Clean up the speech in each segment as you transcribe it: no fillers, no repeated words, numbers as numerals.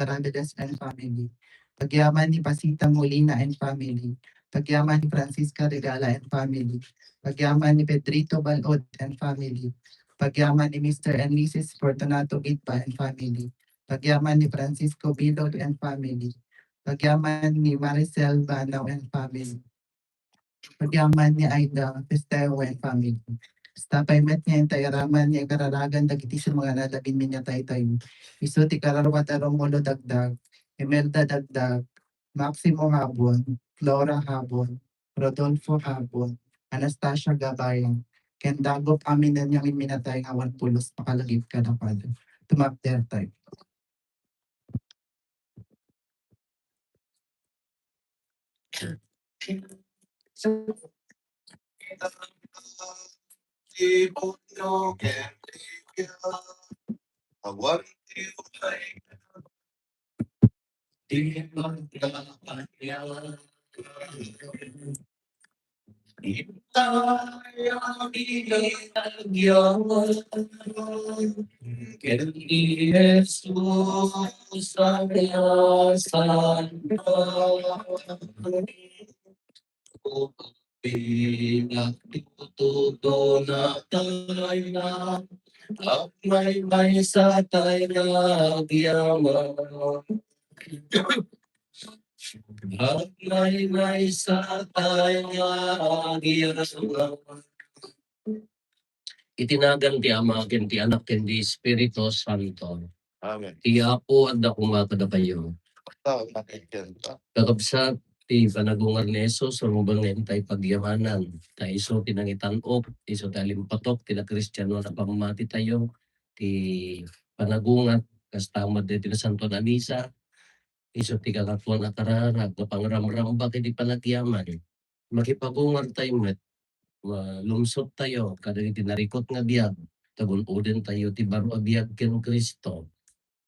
Parandadas and family. Pagyaman ni Pasita Molina and family. Pagyaman ni Francisca Regala and family. Pagyaman ni Pedrito Balod and family. Pagyaman ni Mr. and Mrs. Fortunato Gitpa and family. Pagyaman ni Francisco Bilod and family. Pagyaman ni Maricel Banaw and family. Pagyaman ni Aida Pesteo and family. Stapay met niya yung tayaraman niya kararagan dagiti sa mga nalabin niya tayo. Iso ti kararwat Romulo dagdag, Imelda dagdag, Maximo Habon, Flora Habon, Rodolfo Habon, Anastasia Gabayan, ken dagop amin na niyang iminatay nga 1 pulos pakalagip ka na pala. Tumapter tayo. Pinagtututo na tayo na at may sa tayo nagyaman. At may sa tayo nagyaman. Itinagan ti Ama, ken ti Anak, ken ti Espiritu Santo. Amen. Ti Apo at dakumata kayo. Kakabsat ti panagungar ni Jesus, rumubang ngayon tayo pagyamanan. Tayo iso tinangitanop, iso talimpatok, tina Kristiyano na pamamati tayo. Ti panagungat, kastamad na tinasanto na misa. Iso ti kakatuan na kararag, na pangramramba kiti panagyaman. Makipagungar tayo met, lumsot tayo, kada tinarikot nga biyag. Tagun-uden tayo ti baro abiyag ken Kristo.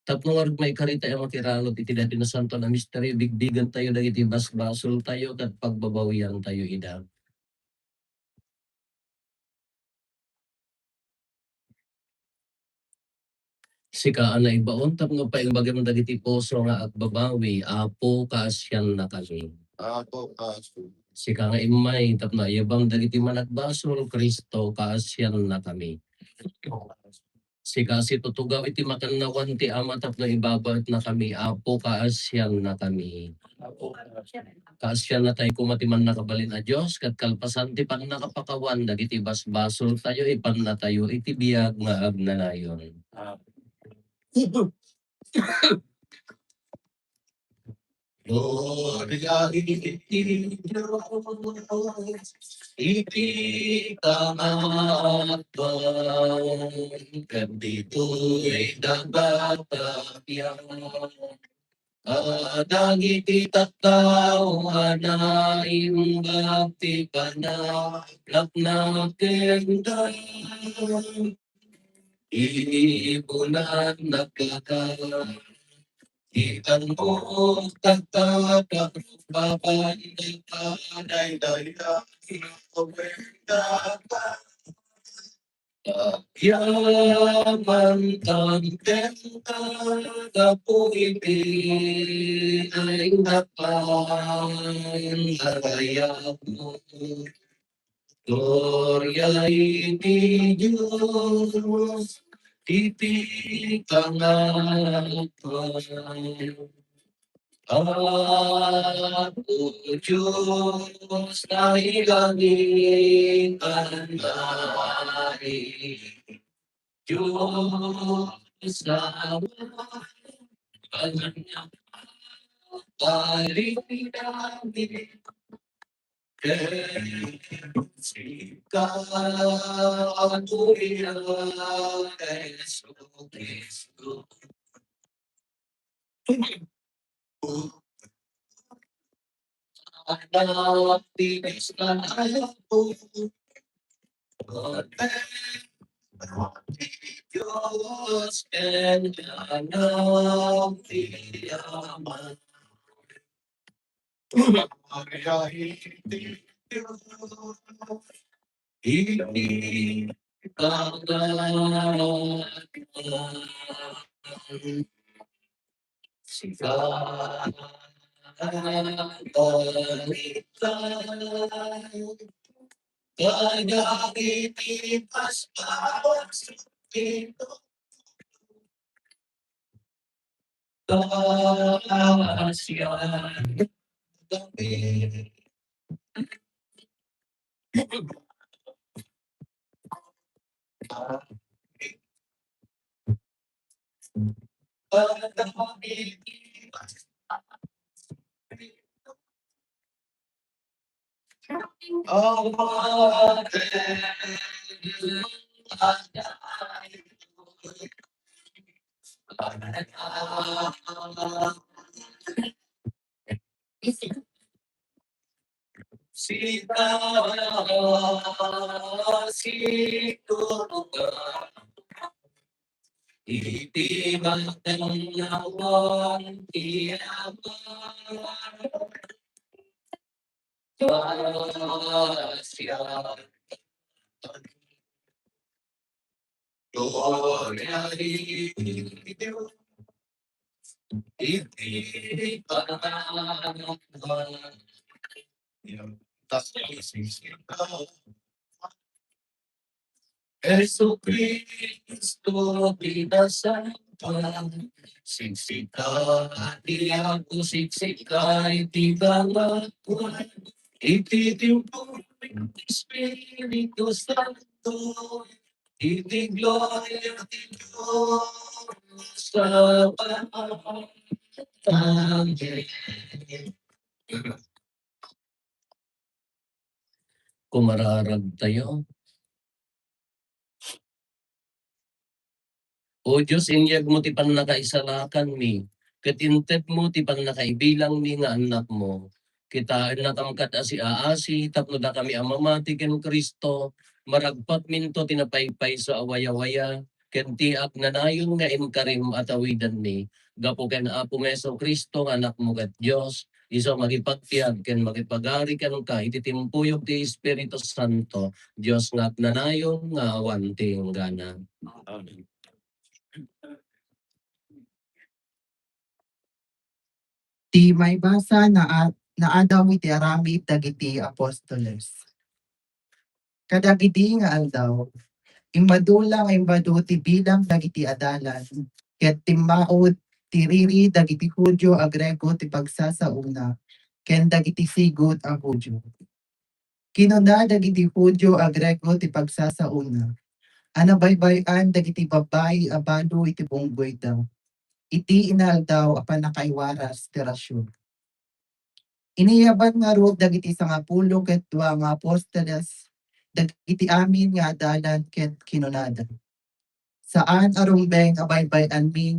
Tapno nga may karita yung makiralot iti dati na santo na misteryo, bigbigan tayo dagiti basbasol tayo at pagbabawian tayo ida. Sikaan na ibaon, tapno pa yung bagay dagiti poso nga at babawi, apo kaasyan na kami. Apo kaasyan. Sika nga imay, tapno ayabang dagiti managbasol, Kristo kaasyan na kami. Sika si tutugaw iti makannawan ti Ama tapno ibabat na kami, apo kaasyan na kami. Kaasyan na tayo kumatiman nakabalin a Diyos, kat kalpasan ti pang nakapakawan, dagiti basbasol tayo, ipan na tayo, iti biyag nga agnanayon. Gloria iti Diyos, iti kamatbang, kandito'y nagbatagyan. Dagiti tattao na imbag ti panalak na kendan, ibunan nagkakaroon. Ikan mo tagtatag babanday paday daya inuwenda yaman tagtenta kapuiti ay napan arayap mo. Gloria iti Diyos, iti pangalan. Ako Diyos na ilangin ang nari. Diyos na kanyang parinami. Sika ang tuwira kay Kristo. Anak tinis na ako, Diyos and anak tiyaman. Hindi kagalan. Kumararag tayo. O Diyos, inyag mo ti panakaisalakan mi. Katintet mo ti panakaibilang mi nga anak mo. Kita nakamkat asi aasi, tapno na kami amamati ken Kristo. Maragpat minto tinapaypay sa awaya-waya. Ken tiak nanayon nga inkarim at awidan mi. Gapo ken Apo Meso Kristo, anak mo ket Diyos. Iso magipagtiyag ken magipagari ken ka ititimpuyog ti Espiritu Santo. Diyos nga nanayon nga awan ti gana. Amen. Ti may basa na adaw iti aramid dagiti apostoles. Kadagiti nga aldaw, imbadula nga imbadu ti bilang dagiti adalan, ket timmaod ti riri dagiti Hudyo a Grego ti pagsasauna, ken dagiti sigud a Hudyo. Kinuna dagiti Hudyo a Grego ti pagsasauna, anabaybay-an dagiti babay a balo iti bunggoy daw. Iti inaldaw a panakaiwaras ti rasyon. Iniyaban nga ro dagiti 10 ket 2 nga apostoles dagiti amin nga adalan ket kinunada. Saan arumbeng abaybay-an min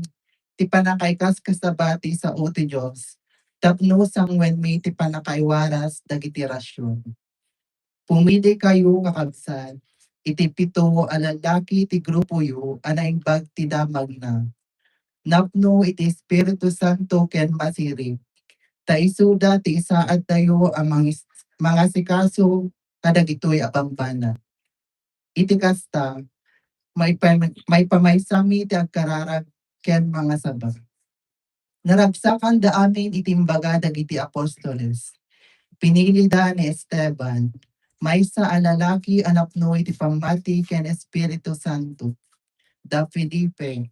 ti panakaikas kasabati sa o ti Dios tapno sangwen mi ti panakaiwaras dagiti rasyon. Pumili kayo kakabsat iti 7 a lalaki ti grupo yu a naimbag ti damag na. Napno iti Espiritu Santo ken masirib. Ta isuda ti isaad tayo ang mga sikaso kadagitoy a bambana. Iti kasta, may pamaysami ti agkararag ken mga sabag. Naragsakan da amin itimbaga dagiti apostoles. Pinili da ni Esteban, maysa a lalaki anapno iti pamati ken Espiritu Santo. Da Felipe,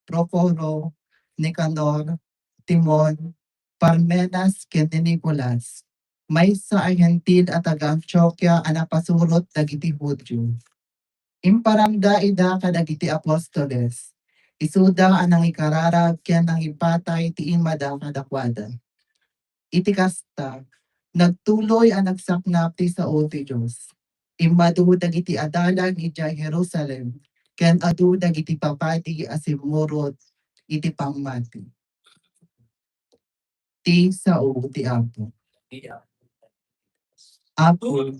Procoro, Nicanor, Timon, Parmenas ken ni Nicolas. Maysa ay hentil at taga-Antioquia a napasurot dagiti Hudyo. Imparamda ida kadagiti apostoles. Isuda anang ikararag ken nang ipatay ti imada kadakwada. Iti kasta, nagtuloy ang nagsaknap ti sao ti Diyos. Immadu dagiti adalan iti Jerusalem, ken adu dagiti papati asimurot iti pangmati. Ti sao ti Apo. Apo,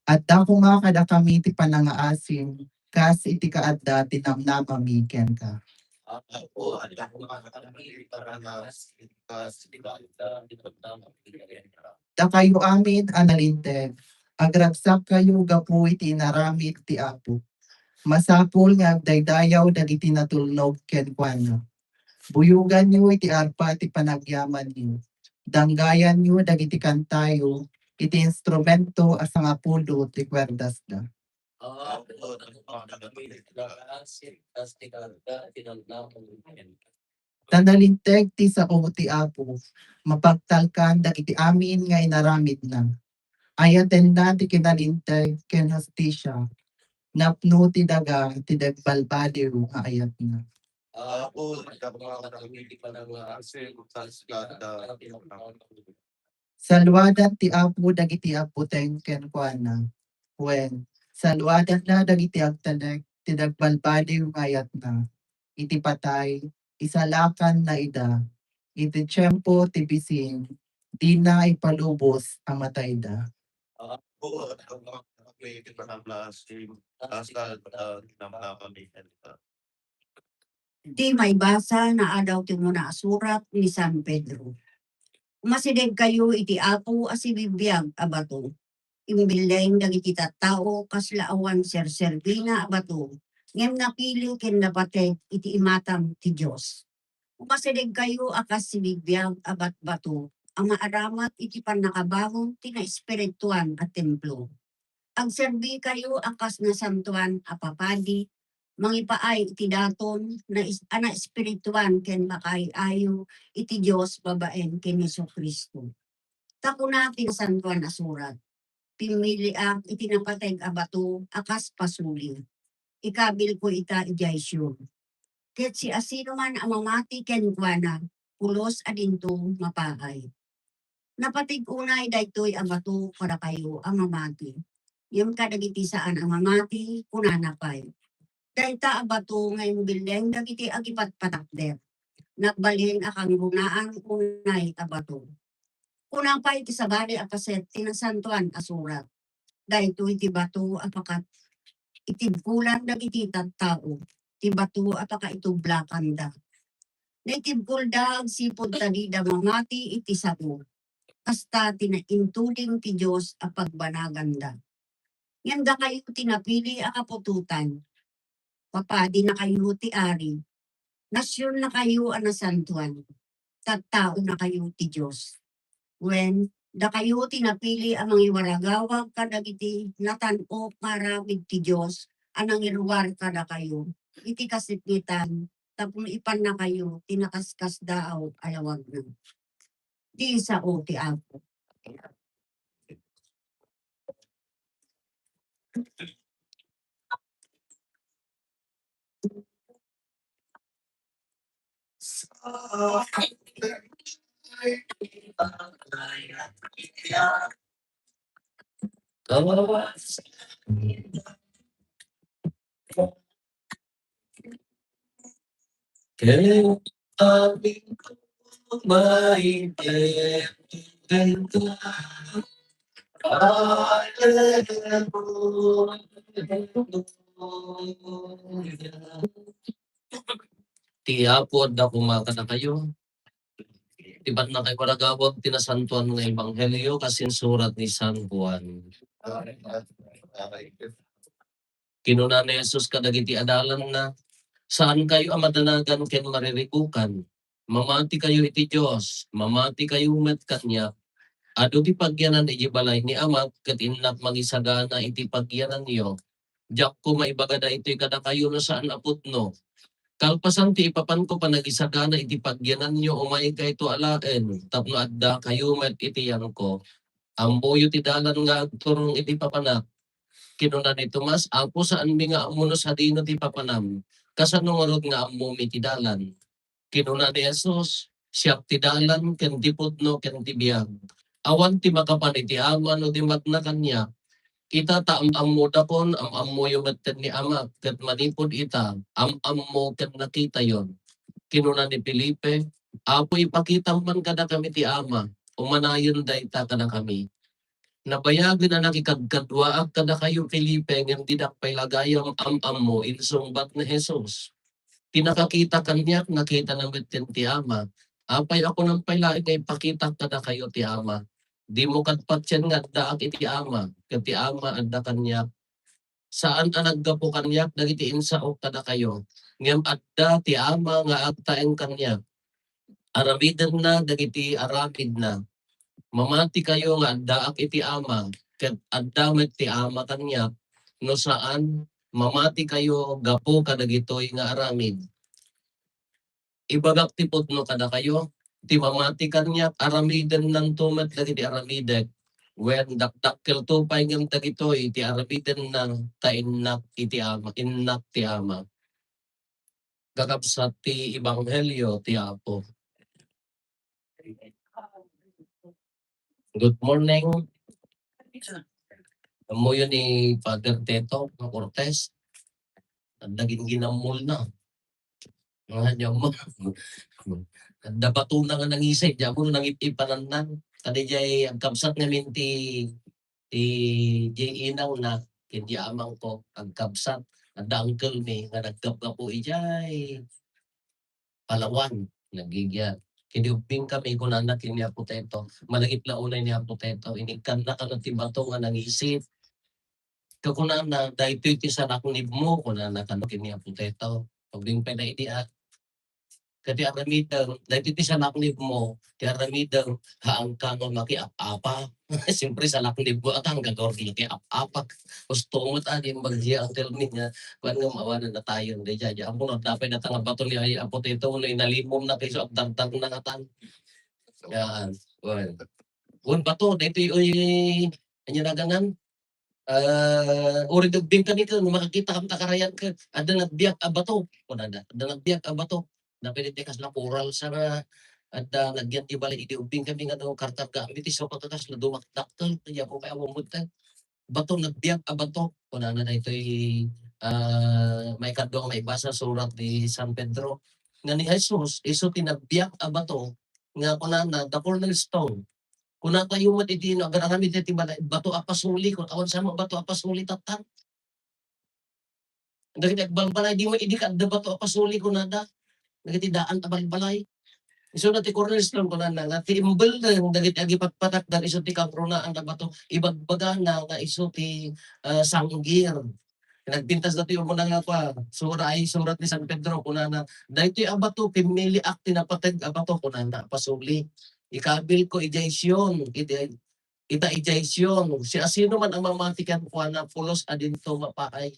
at dako nga kada kami ti panangaasim, kas iti kaadda tinamnamami ken ka. Da kayo amin analinteg, agragsak kayo gapu iti naramid ti Apo. Masapul nga agdaydayaw dagiti natulnog ken kuana. Buyugan niyo iti arpa iti panagyaman niyo. Danggayan niyo dagiti kantayo iti instrumento asang apulo ti kwerdas da. Tanalinteg ti sao ti Apo, mapagtalkan dagiti amin nga inaramid na. Ayaten na ti kinalinteg ken hostisya, napno ti daga ti dagbalbaliw nga ayat na. Salwadan ti Apo dagiti aputeng ken kuana. Wen, salwadan na dagiti agtanek ti dagbalbaliw nga ayat na. Iti patay, isalakan na ida. Iti tiyempo ti bisin, di na ipalubos ang matay da. Di may basa na adaw ti muna surat ni San Pedro. Masideg kayo iti apo asibibiyag abato. Imbileng dagiti tattao kaslaawan serserbina abato. Ngem napili ken napateg iti imatang ti Dios. Masideg kayo akas sibibiyag abat bato. Ang maaramat iti panakabaho ti na espirituan at templo. Agserbi kayo akas na santuan apapadi mangipaay iti daton ana espirituan ken makaayo iti Dios babaen ken Kristo. Takuna pinasantuan a surat. Pinili iti napateg a bato akas pasuli. Ikabil ko ita ijaysyon. Ket si asino man amamati ken kuana pulos adinto mapaay. Napatig unay daytoy a bato para kayo amamati. Yung kadagiti saan amamati kunana pay. Dayta abato ngayon bileng dagiti agipat patakder. Nagbalhin akang gunaan unay abato. Kunang pa iti sabali apaset tinasantuan asurat. Dahito iti bato apakat itibkulan dagiti tattao. Ti bato apaka itublakan da. Naitibkul da agsipod tadi da mamati iti sabo. Hasta tinaintuling ti Diyos apagbanagan da. Yan da kayo tinapili akapututan. Papadi na kayo ti ari. Nasyon na kayo anasantuan. Tattao na kayo ti Diyos. When da kayo tinapili amang iwaragawag kadagiti natano maramid ti Diyos anang iruwar kada kayo. Iti kasitnitan tapno ipan na kayo tinakaskas daaw alawag na. Di sa o ti Apo. Kaya aming maintindihan ka, alam mo, tiyapod na kumaka na kayo. Tibat na kayo paragawag tinasantuan ng Ebanghelyo kasi surat ni San Juan. Kinuna ni Jesus kadagiti adalan na saan kayo amadanagan ken maririkukan. Mamati kayo iti Diyos, mamati kayo met kanya. Ado ti pagyanan iti balay ni Ama ket innak magisagana iti pagyanan niyo. Diyak ko maibagada ito'y kada kayo na saan aputno. Kalpasan ti ipapan ko panagisagana iti pagyanan niyo umay ka ito alaen. Tapno adda kayo met iti yan ko. Amboyo ti dalan nga agturong iti papanak. Kinuna ni Tomas, apo saan mi nga amuno sa dino ti papanam. Kasano nga rod nga ammo mi ti dalan. Kinuna ni Jesus, siyak ti dalan ken ti putno ken ti biyag. Awan ti makapan iti ama no ti matna kanya. Kita ta am-ammo dakon, am-ammo yung matten ni ama, ket manipod ita, am-ammo ket nakita yon. Kinuna ni Felipe, apo ipakita man kada kami ti ama, umanayon dayta kada kami. Nabayagin na nakikagkadwaak kada kayo Felipe, ngem didak pay lagayam am-ammo, insungbat ni Jesus. Pinakakita kanya, nakita ng matten ti ama. Apay ako ng pala, ipakita kada kayo ti ama. Di mo katpatyan nga daak iti ama, ket ti ama adda kanya saan ang naggapo kanyak dagiti insaok kada kayo. Ngem adda ti ama nga agtaeng kanyak. Aramiden na dagiti aramid na. Mamati kayo nga addaak iti ama. Ket adda met ti ama kanyak. No saan mamati kayo gapo kadagitoy nga aramid. Ibagak ti putno kada kayo. Ti mamati kanyak aramiden ng tumet dagiti aramidek. When dakdakkel to paingem dagitoy ti aramiden ng tainnak iti ama, innak ti ama. Kakabsat ti Ebanghelyo ti Apo. Good morning. Amo yun ni Father Teto Cortez. Ang naging ginamol na. Mga niya mo. Dabato na nga nangisay. Diyan mo nang ipananan. Kadi jay ang kabsat namin ti J. Inaw na hindi amang ko ang kabsat. Ang uncle ni nga nagkapga po ijay. Palawan. Nagigya. Kiniuping kami kung anak ni Apo Teto. Malagit na unay ni Apo Teto. Inikan na ka ng tibato nga nangisip. Kakunan na dahil iti sa naknib mo kung na nakanok ni Apo Teto. Pagling pa na idiat. Kati aramidang, dahil iti sa naknib mo, ti aramidang haang ka nga maki-apa. Siyempre sa naknib mo at hanggang gawin maki-apa. Gusto mo tani magdiya ang telmin niya. Kung nga mawanan na tayo. Hindi dyan. Ang muna dapat na tanga bato ni Apo Teto. Inalimom na kayo sa abdagdag na katan. Yan. Well. Kung bato, dito yung ano na gangan. Uri dugbing kami ka, makakita kami takarayan ka. Ada nagbiyak abato. Kung ada nagbiyak abato. Na pinitikas na coral sa at nagyan di bali idiubing kami nga daw kartar gamit iso pagkakas na dumakdaktal kaya po kaya umumod ka bato nagbiyak abato kung ano na ito'y may kadong may basa surat ni San Pedro nga ni Jesus iso tinagbiyak abato nga kuna na the cornerstone kuna tayo mo iti no agar kami iti bato apasuli kung awan sa mga bato apasuli tatan dagiti agbalbalay di mo idi ka bato apasuli kunada dagiti daan tabalbalay iso na ti cornerstone ko na nga ti imbel na dagiti agi patpatak dan iso ti kakrona ang bato ibagbaga na nga iso ti sanggir nagbintas dati mo na nga pa surat ni San Pedro kuna na dahito yung abato pimili akti na patag abato kuna na pasuli ikabil ko ijaysyon ita ijaysyon si asino man ang mamatikan ko na pulos adinto mapaay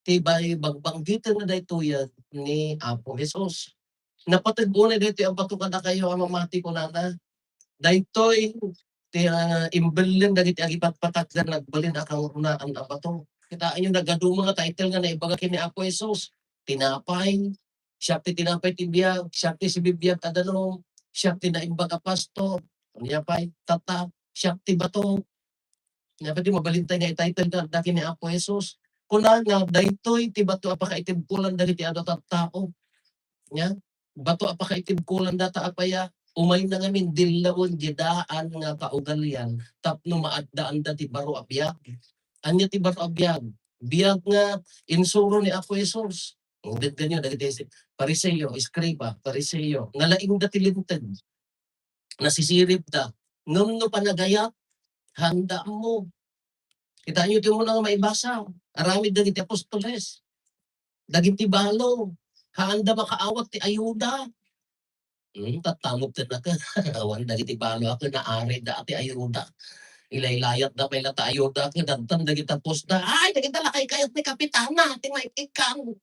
tibay bagbanggitan na dahito yan ni Apo Jesus napatagpunay dito ang patukan na kayo ang mamati ko na daytoy ti imbelin dagiti agipat patakdan nagbalin akang runaan ang bato kita inyo nagadu mga title nga naibaga kini Apo Jesus tinapay siya ti tinapay ti biyag siya ti si bibiyag adano siya ti naimbaga pasto niya pay tata siya ti bato niya pati mabalintay nga title na kini Apo Jesus kuna nga daytoy ti bato apaka itimpulan dagiti ado tattao nya bato apakaitim kulang data apaya umay na ngamin dilawon gidaan nga kaugalyan tapno maadaan dati baro abiyag anya ti baro abiyag biyag nga insuro ni Apo Jesus ulit ganyan dagiti Pariseo iskriba Pariseo nga laing dati linted nasisirip da ngem no panagayat handa mo kita nyo ti mo na maibasa aramid dagiti apostoles dagiti balo handa makaawat ti ayuda tatamog na ka. Awan dagiti balo ako na ari dati ayuda. Ilaylayat na pala ta ayuda ako dantan dagita posta. Ay dagita lakay kayat ni kapitana ti maitikang.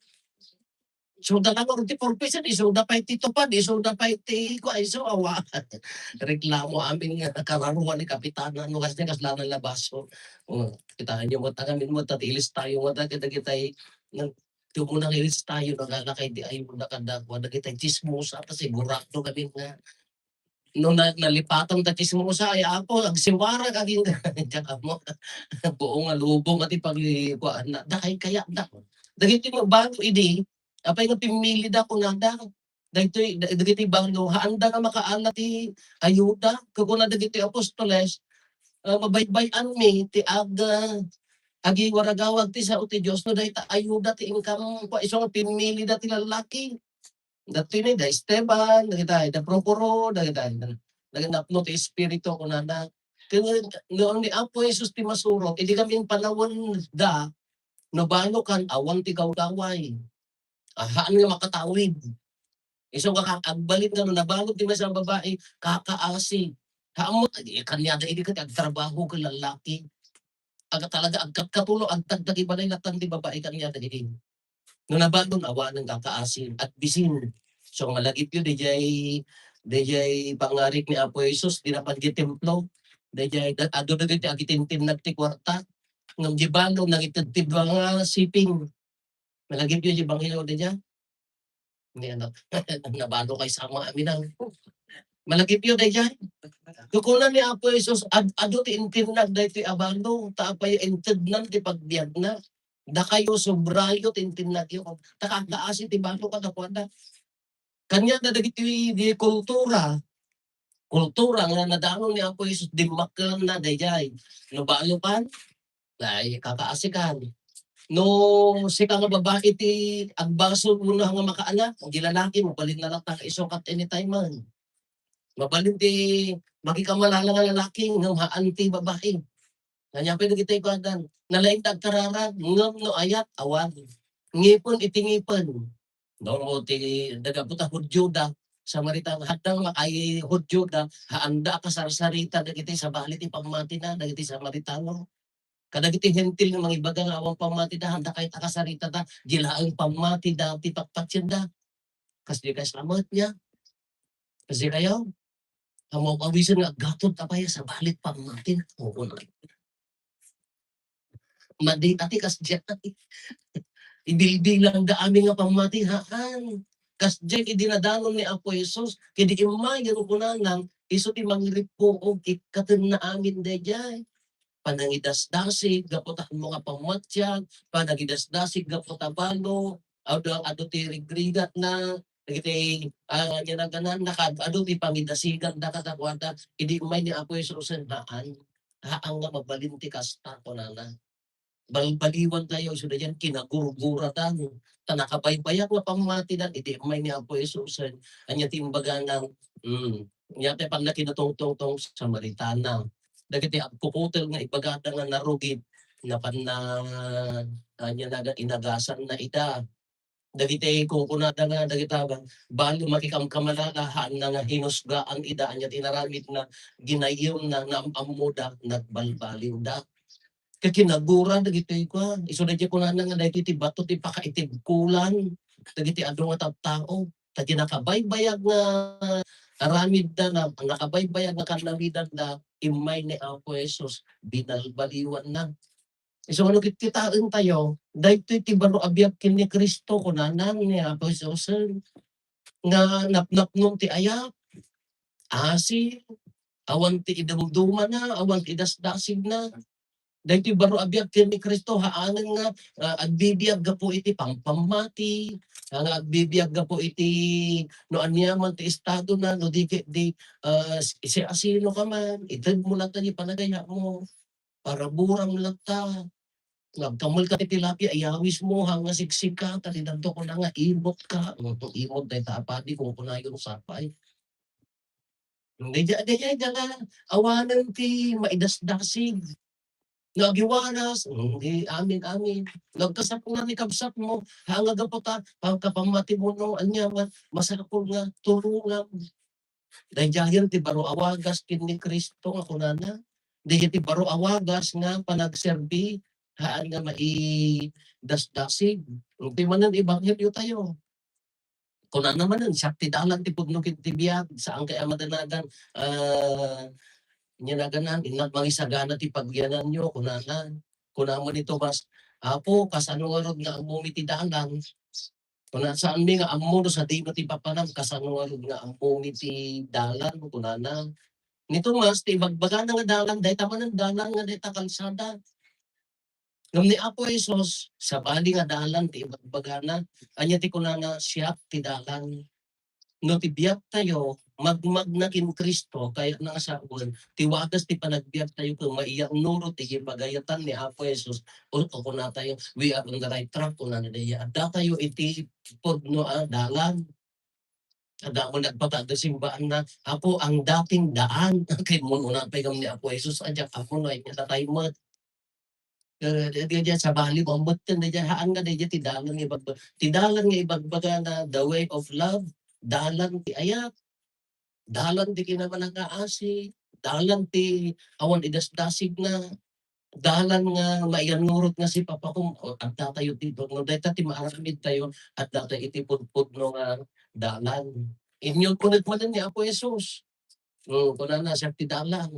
So da lang ti purpose ni so da pa ti tupad so da pa ti ko ay so awa. Reklamo amin nga nakararuan ni kapitana no kasi kasla ng labaso. Kita nyo mo tagamin mo tatilis tayo mo dagitay tumunang ilis tayo nagalakay di ay mo nakadagwa dagitay chismosa kasi burado kami nga nung nalipatan ta chismosa ay ako agsiwara kaging tsaka mo buong alubong at ipagikuan na dakay kaya da dagiti magbago idi apay nga pimili da ko nada dagiti banglo haanda nga makaala ti ayuda kaguna dagiti apostoles mabaybayan mi ti aga agi waragawag ti sa uti Diyos no dahita ayuda ti income ko isong pinili dati lalaki. Dati ni da Esteban, dagita da Procuro, dagita nagnapno ti espiritu ko na. Kaya noon ni Apo Jesus ti masurot, hindi kami panawon da No balo kan awan ti gawgaway. Haan nga makatawid. Iso ka agbalit nga no nabalot ti sa babae kakaasi. Haamot kanya da idi ket agtrabaho ka lalaki. Aga talaga agkatulong agtagdag ibalay latan ti babae kanya da idi. No nabalon awan ng kakaasin at bisin. So malagip yun DJ pangarik ni Apo Jesus di na templo. DJ ado na giti agitintin nagti kwarta. Ngam jibalo nang ititib nga siping. Malagip yun jibangilo DJ. Hindi ano, nabalo kay sama amin ang malagip yun DJ. Kukunan ni Apo Jesus ado ti intinag da iti abalo tapay inted nan ti pagbiag na. Da kayo sobrayo tintinag yun. Takagaasi ti balo ka nakwanda. Kanya na dagiti di kultura. Kultura nga nadanon ni Apo Jesus di maklan na dayjay. No balo pan, ay kakaasikan. No si nga babae ti agbaso muna nga makaanak, ang gilalaki mo balin na lang ta isukat anytime man. Mabalin ti magikamala nga lalaki ngam haan ti babae. Kanya pa kita ikuadan. Nalaing tagkararag ngam no ayat awan. Ngipon itingipon. No ti dagaputa hudyoda sa maritang hadang makay hudyoda haanda ka sarsarita dagiti sa balit ti pamati na dagiti sa maritano. Kadagiti hentil nga mga ibaga nga awang pamati da handa kay takasarita da gilaang pamati da ti pakpatsyan da. Kasi kay salamat niya. Kasi kayo amo awisan nga gatod tapaya sa balit pamati na. Oo na. Madi ati kas jet ati. Ibilbilang da amin nga pamatihaan. Kas jet idinadanon ni Apo Jesus. Kedi imay gano kunanang iso ti mangripo o ikaten na amin dayjay. Panangidasdasig gapot ang mga pamatyan. Panangidasdasig gapot abalo. Ado ti rigrigat na. Nagiti nyanaganan nakad ado ti pangidasigan da katakwada. Idi umay ni Apo Jesus sendaan. Haang nga mabalinti kasta kunana. Baliwan tayo sudah yan kinagurguratan tanakabaybayak na pamatidan iti may ni Apo Jesus anya timbaga ng yate pag nakinatong-tong sa Samaritana dagiti agpuputel nga ibagata nga narugit na anya naga inagasan na ida dagiti kung kunada nga dagita bali makikamkamalalahan na nga hinusgaan ida anya tinaramit na ginayom na amuda nagbalbaliw da kakinagura dagiti ko iso dagiti ko na nga dagiti bato ti pakaitib kulan dagiti adu nga tattao tati nakabaybayag nga aramid da na nakabaybayag nga kanamidan da imay ni Apo Jesus binalbaliwan na iso ano kitaan tayo dahito ti baro abiyag kin ni Kristo kunanan ni Apo Jesus nga napnapnon ti ayak asi awan ti idumduma na awan ti dasdasig na dahil baro abiyag kin ni Kristo haanan nga agbibiyag gapo iti pangpamati nga agbibiyag gapo iti no anyaman ti estado na no di asino ka man ited mo lang tayo panagaya mo para burang lang ta nagkamul ka ti tilapia ayawis mo hanga siksik ka talidadto ko na nga imot ka imot dahil tapadi kung kunayon sapay Daya awanan ti maidasdasig nagiwanas, hindi, amin. Nagkasap nga ni kabsat mo, hanggang po ta, pagkapamati mo no, anyaman, masakol nga, tulungan. Dahil dyan ti baro awagas kin ni Kristo nga kunana. Dahil ti baro awagas nga panagserbi, haan nga dasdasig. Hindi man ang ebanghelyo tayo. Kunana naman nun, sakti dalan ti pugnukin ti biyag, saan kaya madanagan, Nyinaganan inat mangisagana ti pagyanan nyo kunanan. Kunaman ito mas apo kasanuarod nga ammo ti dalan. Kuna saan mi nga ammo sa di mo ti papanam kasanuarod nga ammo ti dalan kunanan. Nito mas ti bagbaga nga dalan dahil taman ng dalan nga dahil kalsada. Ngam ni Apo Jesus sa bali nga dalan ti bagbaga na anya ti kunana siya ti dalan. No ti biyak tayo magmag na kin Kristo kaya na sa uwan tiwagas ti panagbiyak tayo kung maiyak nuro ti bagayatan ni Apo Jesus o kung na tayo we are on the right track kung na nila ada tayo iti podno dalan ada mo nagpatado simbaan na ako ang dating daan kay mo na pagam ni Apo Jesus adya ako na tayo mat Diyan sa bali mo amot na diyan haan nga diyan tidalan nga ibagbaga na the way of love, dalan ti ayat, dalan ti kinamalagaasi, dalan ti awan idasdasig na, dalan nga maiyanurot nga si Papa ko adda tayo dito no dayta ti maaramid tayo at data iti pudpudno nga dalan. Inyo kunat man ni Apo Jesus. Kunana siya ti dalan.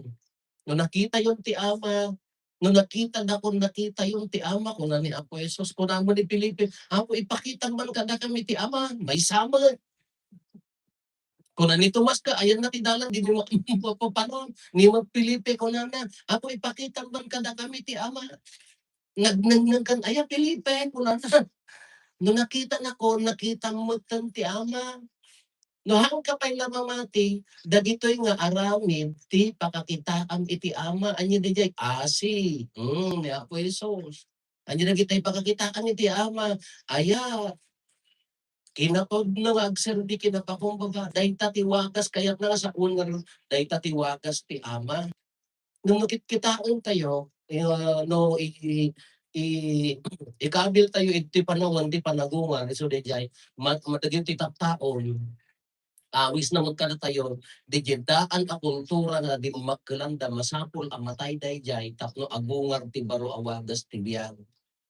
No nakita yon ti Ama, no nakita yung ti Ama ko na ni Apo Jesus, ko naman ni Felipe, Apo ipakita man kada kami ti Ama, may sama. Kung nito mas ka, ayan na ti dalan, di mo mapapanon. Ni Mag Felipe, ko na Apo ipakita man kada kami ti Ama. Kan, ayan Felipe, ko na no nakita na ko, nakita mo ti Ama. No hang kapay lamamati, dagitoy nga aramid ti pakakitaan iti Ama anyo dijay asi. Ni Apo Jesus. Anyo dagitoy pakakitaan iti Ama. Aya kinapod na nga agserdi kinapakumbaba dayta ti wakas kayat na nga sa ungar dayta ti wakas ti Ama. Nung nakikitaon tayo no ikabil tayo iti panawon ti panagungan so dijay madagiti taon awis na magkana tayo, di jedaan a kultura nga di makkelanda masapol ang matay dayjay tapno agungar ti baro awagas ti biyag.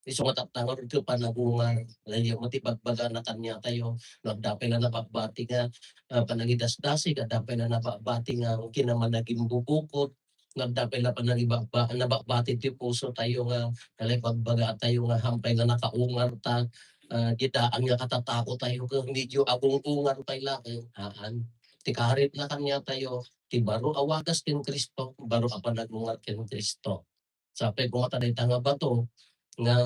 Iso nga tatangor ti panagungar, layo mo ti bagbaga na kanya tayo, nagdapay na napakbati nga panagidasdasig, at dapay na napakbati nga kinaman naging bubukot, nagdapay na nabakbati ti puso tayo nga, kalay pagbaga tayo nga hampay nga nakaungar ta, gidaan nga katatako tayo kung medyo abong-ungan tayo laki. Ti karit na kanya tayo, ti baro awagas ken Kristo, baro a panagungar ken Kristo. Sapay kung matanay nga bato, nga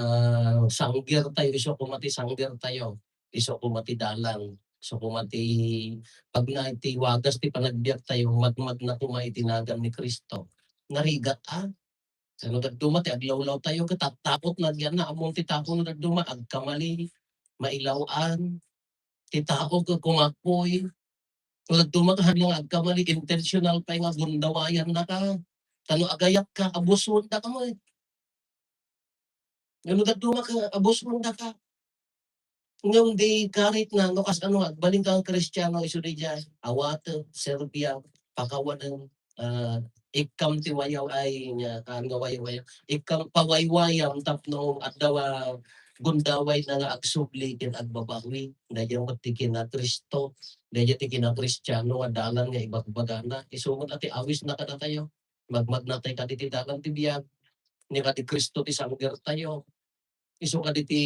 sanggir tayo, iso kumati sanggir tayo, iso kumati dalang, iso kumati pag na ti wagas ti panagbiyak tayo, magmag na kumay tinagan ni Kristo. Narigat Ano dagduma ti aglawlaw tayo katatapot na diyan na among ti tapo na dagduma agkamali mailawan ti tao ka kumakoy dagduma ka hadlong agkamali intentional pa nga gundawayan na ka tano agayat ka abuson na ka mo Ano dagduma ka abuson na ka ngam di karit na no kas ano baling kang Kristiyano iso di diyan awat Serbia pakawan ikam ti wayaw ay nga nga wayaw ikam pawaywayam tapno at dawa gundaway na nga agsubli ken agbabawi dayon ti kina Kristo dayon ti kina Kristiyano nga dalan nga ibagbagana isugot ati awis na kada tayo magmagnatay kaditi dalan ti biyag ni kadi Kristo ti sangger tayo isu kaditi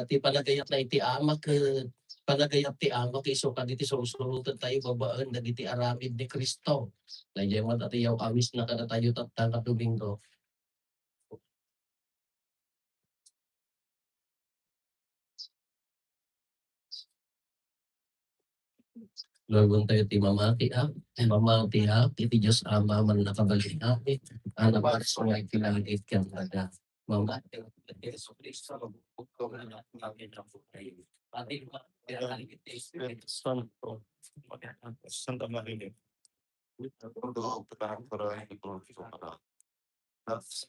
ti panagayat na iti Ama ket panagayat ti Ama ket isu kaditi susurutan tayo babaan dagiti aramid ni Kristo. Dayjay man ati yaw awis na kada tayo tattanga Domingo. Lagun tayo ti mamati iti Diyos Ama man nakabalik ana pares mo ay pinalagit kang taga mamati Yesu Kristo magpupugto na natin ang putay. Pati pinalagit ti Espiritu Santo. Santa Maria. Todo pecado para el glorifico para las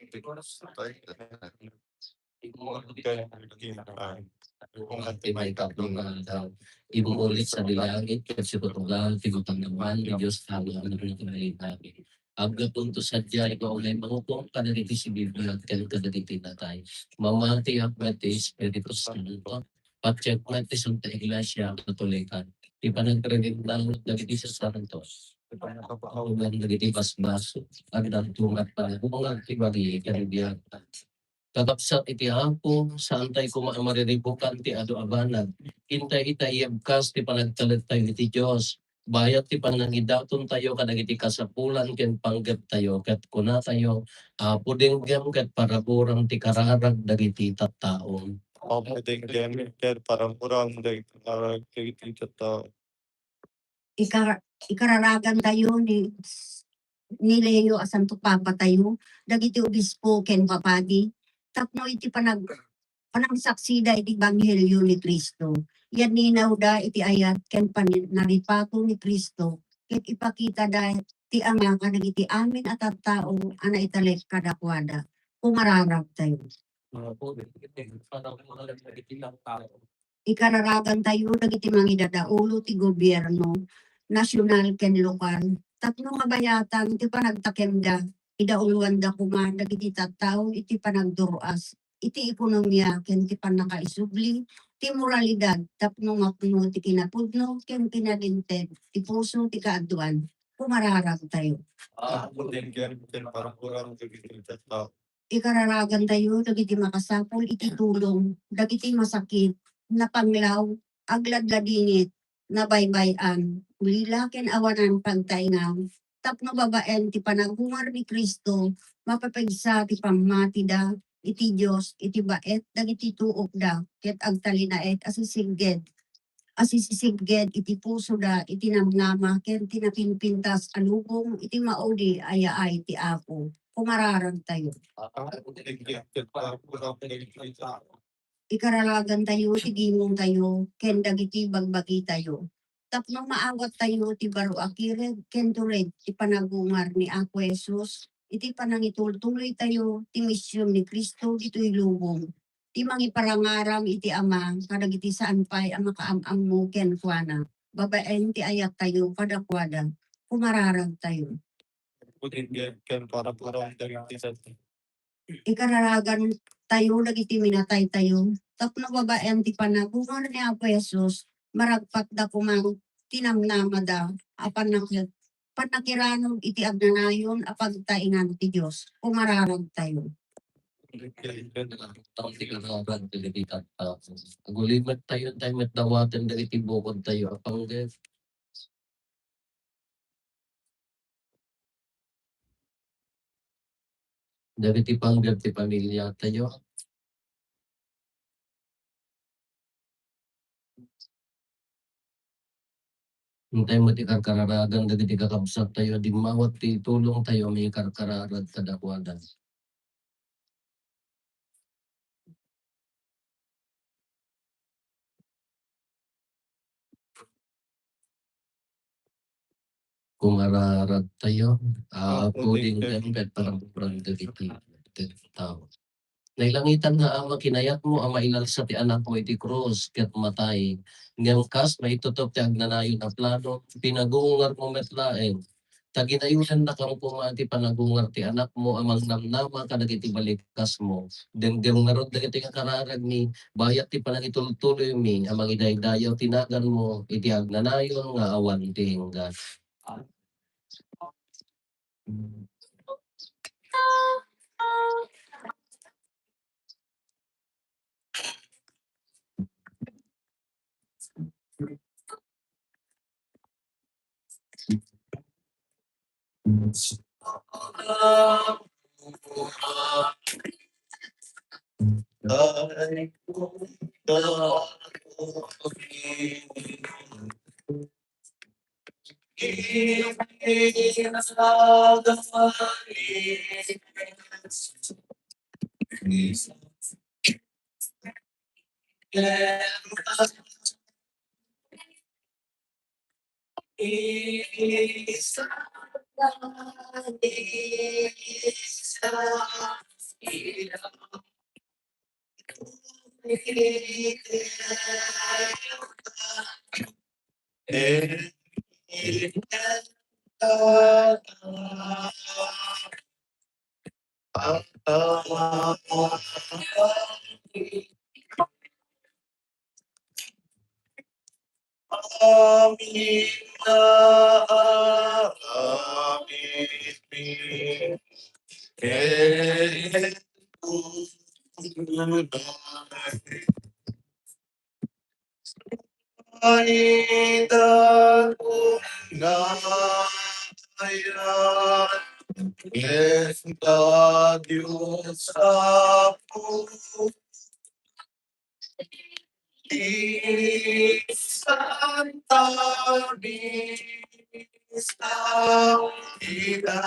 May tatlong daw. Ibuulit sa dilangit ket si tutugal tigutang naman ni Diyos halang na namin. Aggapunto sa diya ikaw ay mangupong kanariti si Biblia at kanariti natay. Mamati akbati Espiritu Santo. Patsyag mati Santa Iglesia Katolikan. Ipanagkaringin ng nagiti sa Santos. Ipanagkapaaulan nagiti basbaso. Agdantungat pa. Umangang tibagi kanibiyag. Tatapsat iti hapon, saan tayo mariribukan ti ado abanag. Hintay itayab kas ti panagtalag tayo iti Diyos. Bayat ti panangidaton tayo kadagiti kasapulan ken panggap tayo ket kuna tayo pudinggam ket paraburang ti kararag dagiti tattaon. Pwedeng gamit para murang kaya Ikararagan tayo ni Leo asanto papa tayo dagiti obispo ken papadi tapno iti panangsaksida iti ebanghelyo ni Kristo yan ninaw da iti ayat ken naripato ni Kristo ket ipakita da ti Ama kadagiti amin at tattao ana italek kadakwada Kumararag tayo. Ikararagan tayo dagiti mangidadaulo ti gobyerno, nasyonal ken lokal. Tapno nga bayatan ti panagtakemda, idauluan da kuma dagiti tattao iti panagduruas, iti ekonomiya ken ti panakaisubli, ti moralidad tapno nga puno ti kinapudno ken pinalinted, ti puso ti kaaduan. Kumararag tayo. Ken parang kurang dagiti tattao. Ikararagan tayo dagiti makasapol iti tulong, dagiti masakit, na panglaw, agladladingit, na baybayan, ulila ken awanan pagtaingaw, tapno babaen ti panagungar ni Kristo, mapapagsa ti pammatida, iti Dios iti baet dagiti tuok da, ket agtalinaek asisisiged iti puso da, iti namnama, ken tinapinpintas alubong, iti maudi ayaay ti Apo. Kumararag tayo. Ken parang kurang dagiti tattao. Ikaralagan tayo, tigimong tayo, ken dagiti bagbagi tayo. Tapno maawat tayo, ti baro akired, ken tured, ti panagungar ni Apo Jesus, iti panangitultuloy tayo, ti misyon ni Kristo, ito'y lubong. Ti mangiparangarang iti ama, kadagiti saan pa'y ang makaamam mo, ken kuana. Babaen ti ayat tayo, kadakwada. Kumararag tayo. Ken parang kurang dagiti tattao. Ikararagan tayo, dagiti minatay tayo, tapno babaen ti panagungar ni Apo Jesus, maragpat da kumang tinamnamada, panakiranog iti agnanayon, apagtaingan ti Diyos, kumararag tayo. Taon ti karagan dagiti tattao. Agulimet tayo met dawaten dagiti bukod tayo apang dagiti panggap ti pamilya tayo. Hintay mo ti karkararagan dagiti kakabsat tayo di mawat ti tulong tayo may karkararag kadakwadan. Kumararag tayo, puding tempet parang dagiti tao. Nailangitan nga ama kinayat mo ang mailalsa ti anak mo iti krus ket matay. Ngem kas maitutop ti agnanayon na plano, pinagungar mo metlaeng. Taginayunan na kang pumati panagungar ti anak mo amang namnama kadagiti balikas mo. Denggem nga rod dagiti kakararag ni bayat ti panangitultuloy mi amang idaydayaw tinagan mo iti agnanayon nga awan ti hinggan. Dios apo di Santa Misa ida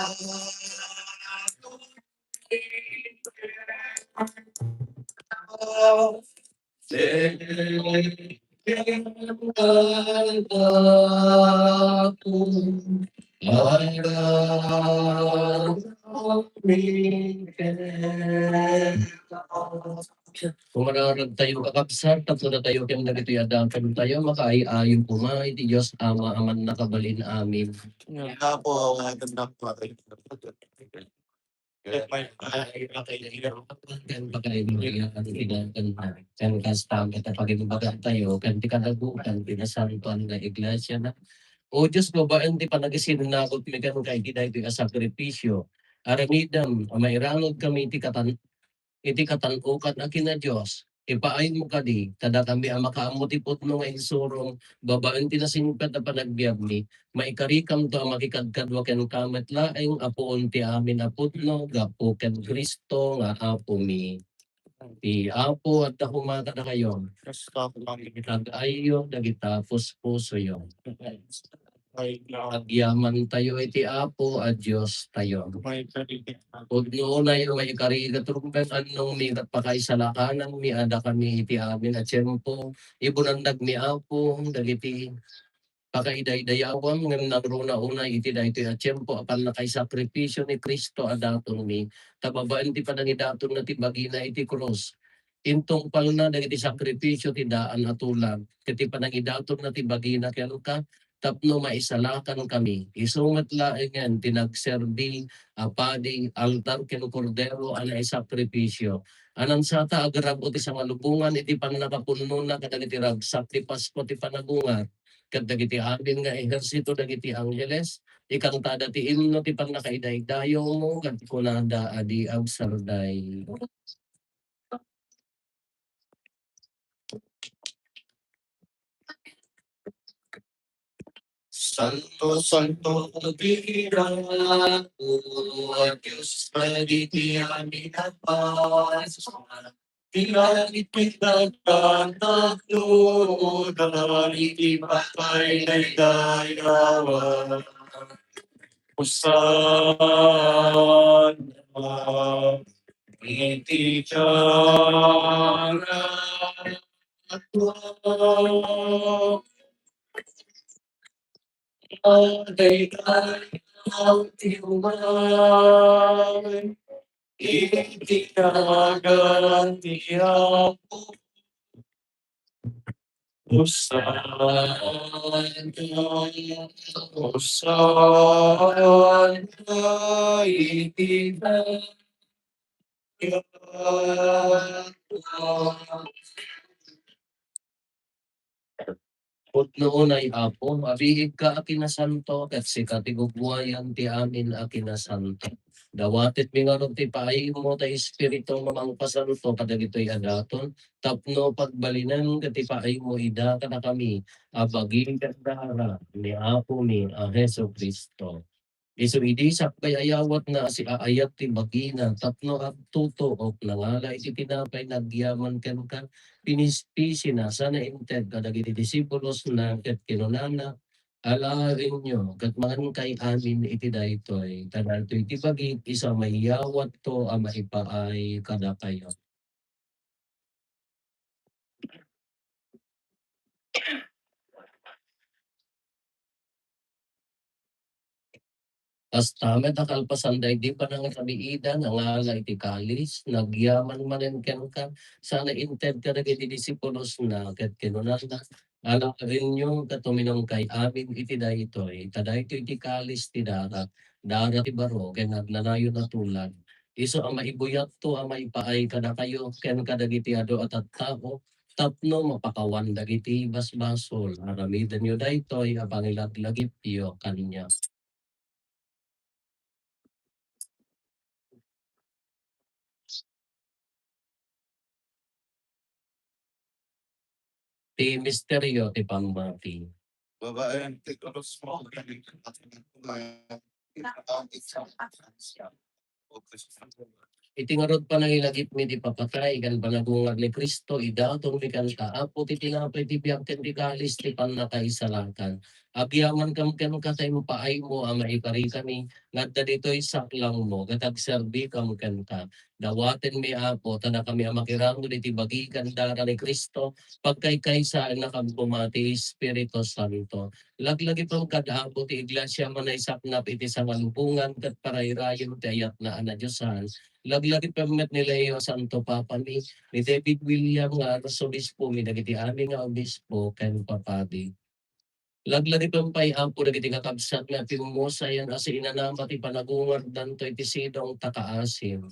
Kung manarag tayo kakabsat, tapos na tayo kaya nagito yadakan tayo, makaayon pumay, di Diyos Ama, aman nakabalin amin. Nga po, magandang pare. Kan pagkaibigan ang inakan na. Kan kasta kita pagimbagan tayo, kan di kanagutan, pinasantuan na iglesia na. O Diyos ko ba, hindi pa nagisinunakot mi kan kay kita ito sakripisyo. Aramidam, mairanod kami iti katanukan na kina Diyos. Ipaayin mo kadi, tada kami ang makaamutipot no nga insurong, babaan tinasingpet na panagbiag ni, maikarikam to ang makikadkadwa ken kamet laeng apoon ti amin apot no, gapo ken Kristo nga apo mi. Ti apo at humata na kayo, Basta ako lang nag-ayo dagita puso yo. ay na Agyaman tayo iti apo at Diyos tayo. may karinig. Huwag noon ay may karigaturumbang anong mi pakaisalakanan mi ada kami iti amin at siyempo ibunandag mi apo dagiti pakaiday-dayawan ngem nagruna una iti daytoy at siyempo apan nakaisakripisyo ni Kristo adaton mi tababaan ti panangidaton na ti bagina iti krus. Intong pal na dagiti sakripisyo ti daan atulag iti panangidaton na ti bagina ken ka tapno maisalakan kami. Isumat laengan tinagserbi apadi altar ken kordero ana sakripisyo. Anan sata agrab ti sa malubungan iti pannakapunno na kadagiti ragsak ti Pasko ti panagungat. Ket dagiti amin nga ehersito dagiti anggeles ikang tada ti imno ti pannakaidaydayo mo ket kunada adi absarday. Santo, Santo, Pagkira, O Diyos, pagiti amin at Paz. Pinagit pinagkanak doon, iti patay na dayawan. Usan, iti tiyaran at Aday ang tiumay, itinagan tiyapo, usan ka itinagan. Put noon ay apo, abihig ka akinasanto, ket si katigugbuayan ti amin akinasanto. Dawatit mi nga ti paay mo ta espiritu mamang pasanto kadagitoy adaton, tapno pagbalinan ket ti paay mo ida kada kami, abagin ket dara ni apo mi a Hesu Kristo. Isu idi sakbay ayawat na si aayat ti bagina tapno at tuto o nangala iti tinapay nagyaman ken ka pinispisi na sana inted kadagiti disipulos na ket kinunana alarin nyo ket mangan kay amin iti daytoy kadalto iti bagi isa mayawat to a maipaay kada kayo. Tamet akalpasan di pa nang kamiidan ang alay ti kalis, nagyaman manen ken ka, sana inted ka dagiti disipulos na ket kinunan na, alam rin yung katuminong kay amin iti daytoy, kadaytoy ti kalis ti dara ti baro, ken nagnanayon na tulad. Iso ang maibuyat to, ang maipaay kada kayo, ken kadagiti ado at tao, tapno mapakawan dagiti basbasol, aramidan nyo daytoy, apangilaglagip iyo kanya. Ti misteryo ti pamati. Babae ang tikulos mo, galing ka at Itingarod pa nang ilagip mi di papatay kan panagungag ni Kristo idatong mi kan apo ti tinapay ti biag ken di kalis ti panakaisalakan. Agyaman kam ken katay mo paay mo ang maipari kami ngadda ditoy saklang mo gatag serbi kam ken ka. Dawaten mi apo tada kami ang makirango iti bagikan dara ni Kristo pagkay-kaysa na kampumati Espiritu Santo. Laglagi pang kadaapo ti iglesia manay saknap iti sangalubungan kat parayrayon ti ayat na ana Diyosan. Laglagi permet ni Leo Santo Papa ni David William nga Arsobispo mi dagiti amin nga obispo ken papadi. Laglagi pampay ampo dagiti kakabsat nga pimusa yan as inanama ti panagungar danto iti sidong takaasim.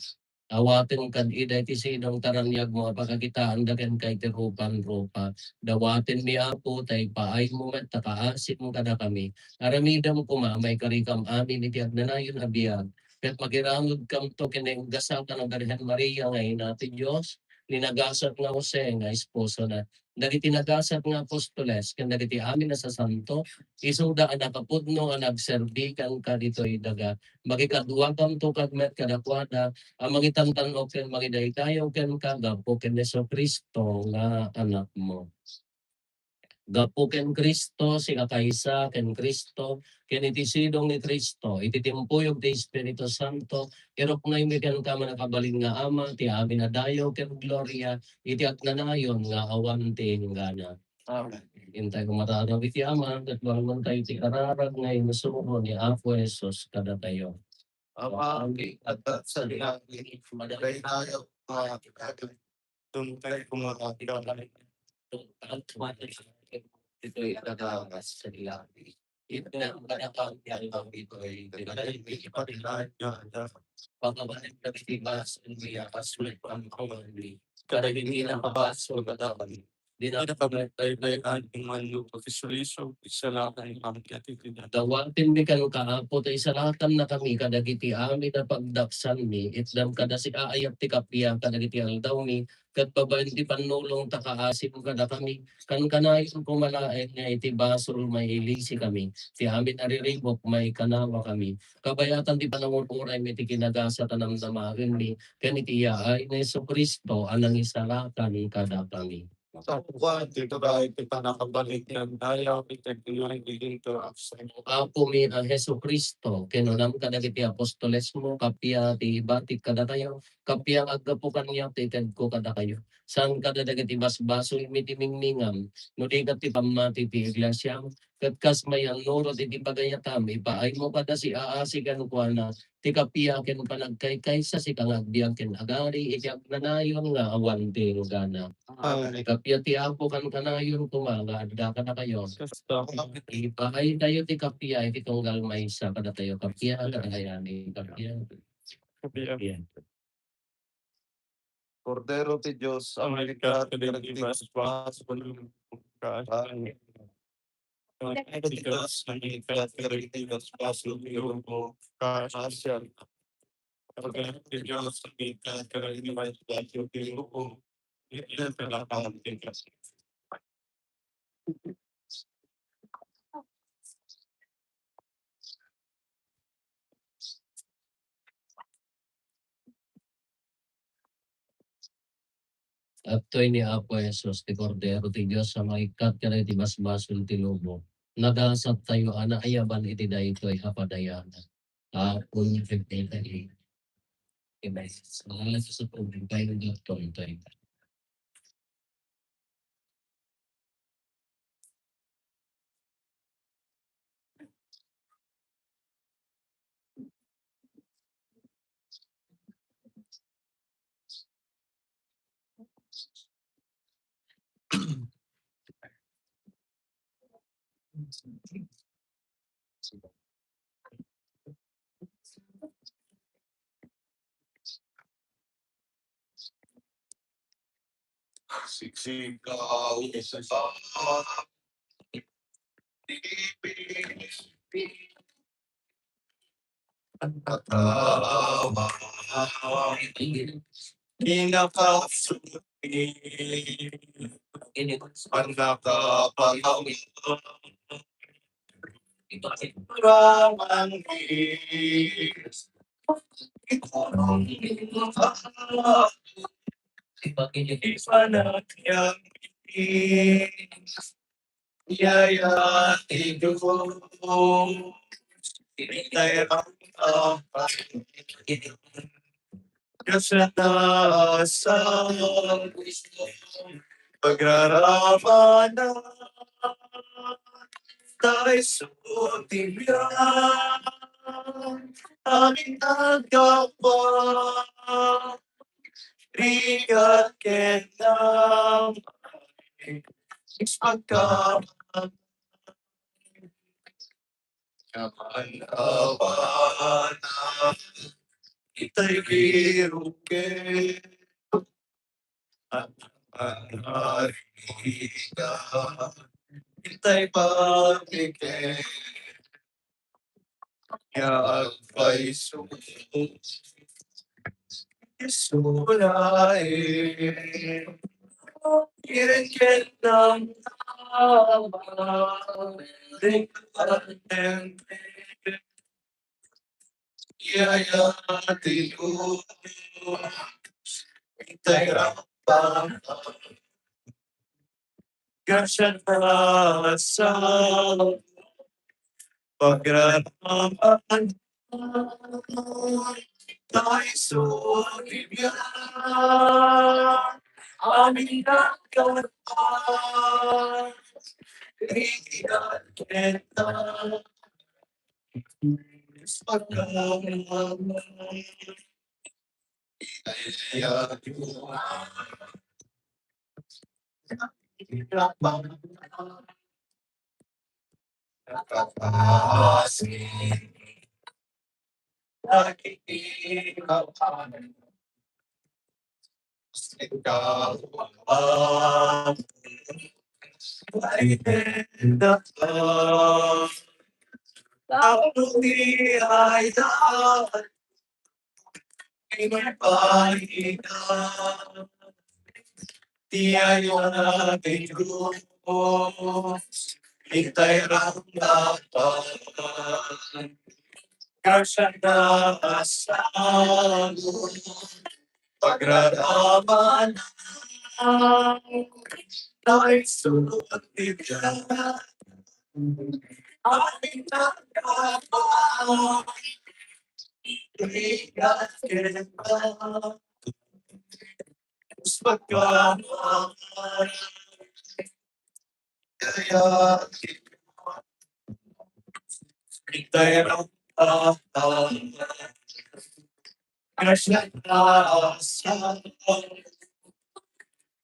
Awaten kad ida iti sidong taranyag mo pagkakitaan daken kay ti rupan-rupa. Dawaten mi apo tay paay mo met takaasim mo kada kami. Aramidam kuma may karikam amin iti agnanayon abiyag. Ket magiramod kam to kineng gasatan ng Birhen Maria nga ina ti Dios ninagasat nga Jose nga esposo na dagiti nagasat nga apostoles ken dagiti amin na sa santo isuda ang nakapudno nga nagserbi kan kaditoy daga magikadua kam to kad met kadakwada ang mangitantan-og ken magidaydayaw ken kagapo ken Jesu-Kristo nga anak mo. Gapo ken Kristo, si kakaysa ken Kristo, ken iti sidong ni Kristo, iti timpuyog ti Espiritu Santo, irok na imi ken ka manakabalin nga ama, ti amin na dayo ken gloria, iti agnanayon nga awan ti inggana. Amen. Intay ko mataraw iti ama, kat bangon tayo ti kararag nga inusumo ni Apo Jesus kada tayo. Ama, at sa dinagin, madalay tayo, doon tayo kumakakilala. Ito'y nagagas sa ilalim. Ito na ang kanakang yang ito'y dinalay may ipatilahan niya. Pagkabalit na bitibas ang biya kasulit ang kawali. Kadagin ang kabaso katakan. Pinakabalik tayo tayo ating manlo pagkisuliso, isa lang ang katitinag. Dawatin mi kan kaapo tayo salatan na kami kadagiti amin na pagdaksan mi itdam kada si aayat ti kapya kadagiti aldaw mi kat babaen ti panulong takaasim kada kami kan kanayon kumalaen nga iti basol may ilisi kami ti amin ariribok may kanawa kami kabayatan ti panangururay mi ti kinagasa tanang damarin mi ken iti yaay ni Jesu-Kristo anang isalakan kada kami. Sa kuwan, dito tayo kita nakabalik yan. Ayaw, kita kinagiging to absent. Apo mi ang Jesu-Kristo, kinunam kadagiti apostoles mo, kapya ti batik kada tayo, kapya agapukan niya, tited ko kada kayo. San kada dagiti basbaso imitimingmingam, no di kat ti pamati ti iglesia, katkas may ang nuro ti pagayatam, ipaay mo kada si aasigan ko na, ti kapya ken panagkaykay sa si kangagbiang ken agari, iti agnanayon nga awan ti gana. Kapya ti apo kan kanayon kumaga, adda ka na kayo. Ipaay tayo ti kapya, iti tunggal may isa kada tayo kapya, kagayani kapya. Cordero ti Diyos, Amerika, Pilipinas, Bakas, Pagkakaan. Ti Diyos, Amerika, Pilipinas, Bakas, Kasasyan. Pagkakaan ti Diyos, Amerika, Pilipinas, Bakas, Ito palakaan ti Diyos. At to'y ni Apo Jesus, ti Cordero ti Diyos, sa maikat ka na iti basbasul ti lobo. Nagasat tayo, ana ayaban iti daytoy hapadayana. Apon yung pagkita ni Ibesis. Mga sa tubig tayo ng doktor tayo. Siksigaw sa Ipanatiyang yaya tigo inintay ang kasanasan pagraraman tayo sutibyan aming nagkapa rigat kenang pagkaman kapanawan ita'y biruke at panariga ita'y pagkike yagpa'y sulay irenken ng ring ating yayati ko ita'y rapang kasya na sa pagraraman tayo sumibyan aming nagkalapan rigat kita pagkalaman Nakapasing nakikikapan ikaw ang mahigit Taong di ay dapat pinagpahinga di ayaw natin hintay ang dapat kasya na sa pagraraman tayo sumibyan aming nagkapa rigat kita pagkalaman kaya ita'y rapang kasya na sa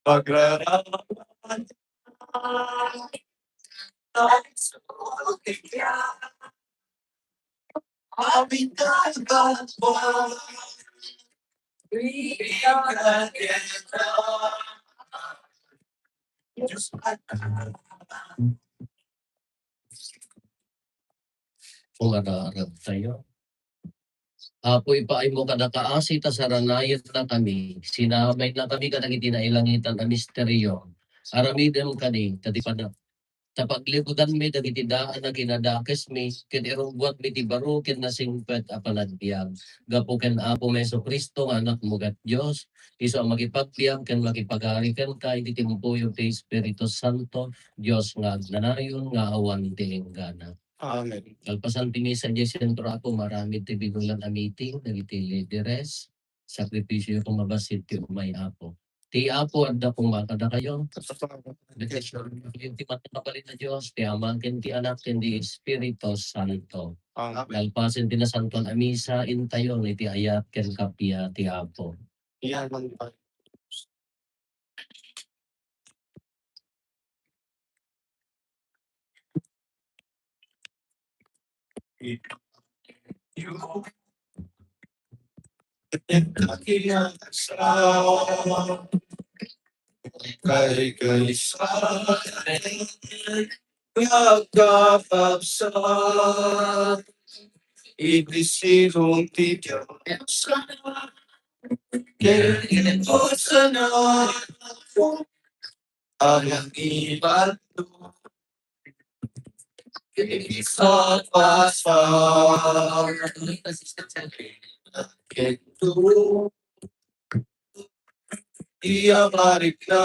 pagraraman tayo sumibyan aming nagkapa rigat kita Diyos Kung araarap tayo. Apo ipaay mo kadataasi ta saranayat na kami. Sinamay na kami kadang itinailangitan na misteryo. Aramidem kani, tatipada. Tapaglibutan mi dagiti daan na kinadakes mi, ken irungbuat mi ti baro ken nasingpet a panagbiag. Gapo ken Apo Meso Kristo nga anak mo gat Dios, iso ang makipagbiag ken makipagari ken kay iti timpuyo ti Espiritu Santo, Dios nga agnanayon nga awan ti enggana. Amen. Kalpasan tini sa sentro ako marami ti binulan a meeting dagiti leaders, sakripisyo kung mabasit ti umay Apo. Ti Apo adda kung makada kayo. Yung ti matakapalit na Diyos, ti Ama, ken ti Anak, ken ti Espiritu Santo. Amen. Kalpasin ti nasantuan a misa, intayon iti ayat ken kapya ti Apo. Yan man pa. You kakiyan sa kay sa nagkapapsa ibisirong ti Diyos kaya o sana ang iban sa pasal Ito, iya balik na